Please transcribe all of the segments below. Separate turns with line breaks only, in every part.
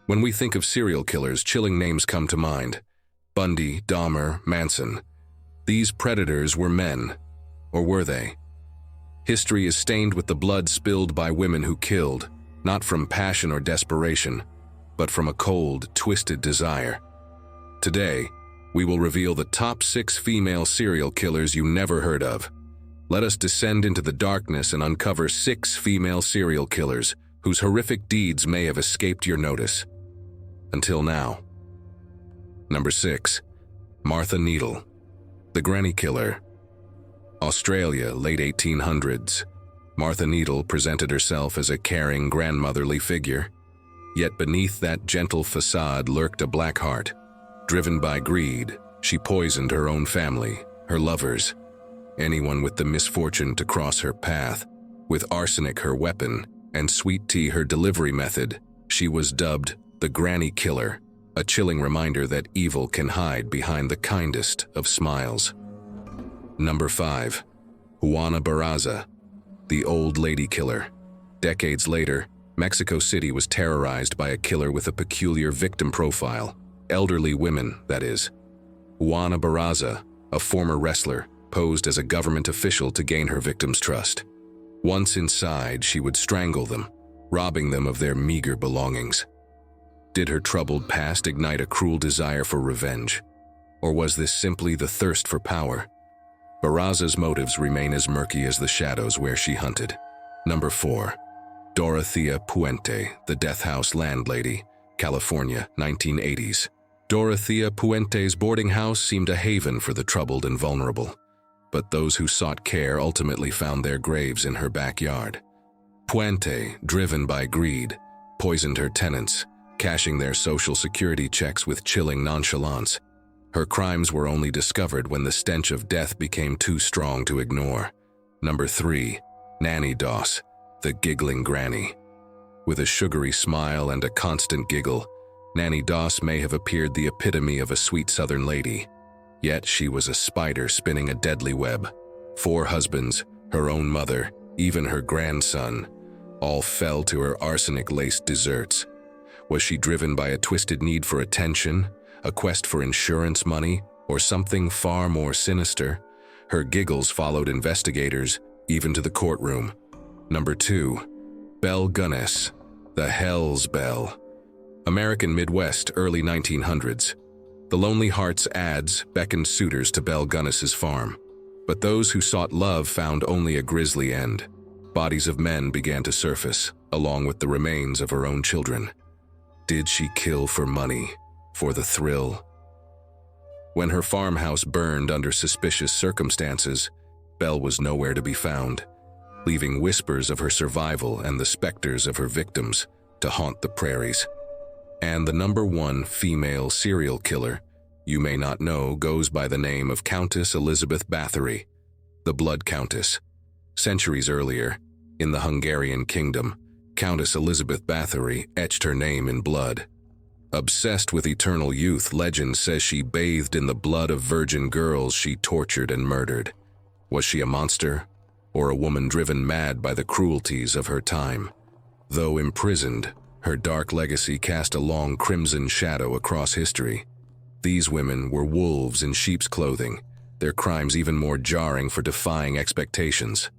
When we think of serial killers, chilling names come to mind. Bundy, Dahmer, Manson. These predators were men. Or were they? History is stained with the blood spilled by women who killed, not from passion or desperation, but from a cold, twisted desire. Today, we will reveal the top 6 female serial killers you never heard of. Let us descend into the darkness and uncover 6 female serial killers whose horrific deeds may have escaped your notice. Until now. Number 6. Martha Needle, the Granny Killer. Australia, late 1800s. Martha Needle presented herself as a caring, grandmotherly figure. Yet beneath that gentle facade lurked a black heart. Driven by greed, she poisoned her own family, her lovers, anyone with the misfortune to cross her path. With arsenic her weapon and sweet tea her delivery method, she was dubbed the Granny Killer, a chilling reminder that evil can hide behind the kindest of smiles. Number 5. Juana Barraza, the Old Lady Killer. Decades later, Mexico City was terrorized by a killer with a peculiar victim profile. Elderly women, that is. Juana Barraza, a former wrestler, posed as a government official to gain her victims' trust. Once inside, she would strangle them, robbing them of their meager belongings. Did her troubled past ignite a cruel desire for revenge? Or was this simply the thirst for power? Barraza's motives remain as murky as the shadows where she hunted. Number 4. Dorothea Puente, the Death House Landlady, California, 1980s. Dorothea Puente's boarding house seemed a haven for the troubled and vulnerable. But those who sought care ultimately found their graves in her backyard. Puente, driven by greed, poisoned her tenants, cashing their social security checks with chilling nonchalance. Her crimes were only discovered when the stench of death became too strong to ignore. Number 3. Nannie Doss, the Giggling Granny. With a sugary smile and a constant giggle, Nannie Doss may have appeared the epitome of a sweet southern lady. Yet she was a spider spinning a deadly web. 4 husbands, her own mother, even her grandson, all fell to her arsenic-laced desserts. Was she driven by a twisted need for attention, a quest for insurance money, or something far more sinister? Her giggles followed investigators, even to the courtroom. Number 2. Belle Gunness, the Hell's Belle. American Midwest, early 1900s. The Lonely Hearts ads beckoned suitors to Belle Gunness's farm. But those who sought love found only a grisly end. Bodies of men began to surface, along with the remains of her own children. Did she kill for money, for the thrill? When her farmhouse burned under suspicious circumstances, Belle was nowhere to be found, leaving whispers of her survival and the specters of her victims to haunt the prairies. And the number 1 female serial killer you may not know goes by the name of Countess Elizabeth Bathory, the Blood Countess. Centuries earlier, in the Hungarian kingdom, Countess Elizabeth Bathory etched her name in blood. Obsessed with eternal youth, legend says she bathed in the blood of virgin girls she tortured and murdered. Was she a monster, or a woman driven mad by the cruelties of her time? Though imprisoned, her dark legacy cast a long crimson shadow across history. These women were wolves in sheep's clothing, their crimes even more jarring for defying expectations.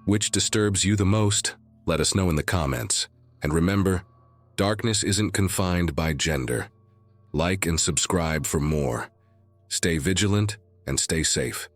Which disturbs you the most? Let us know in the comments. And remember, darkness isn't confined by gender. Like and subscribe for more. Stay vigilant and stay safe.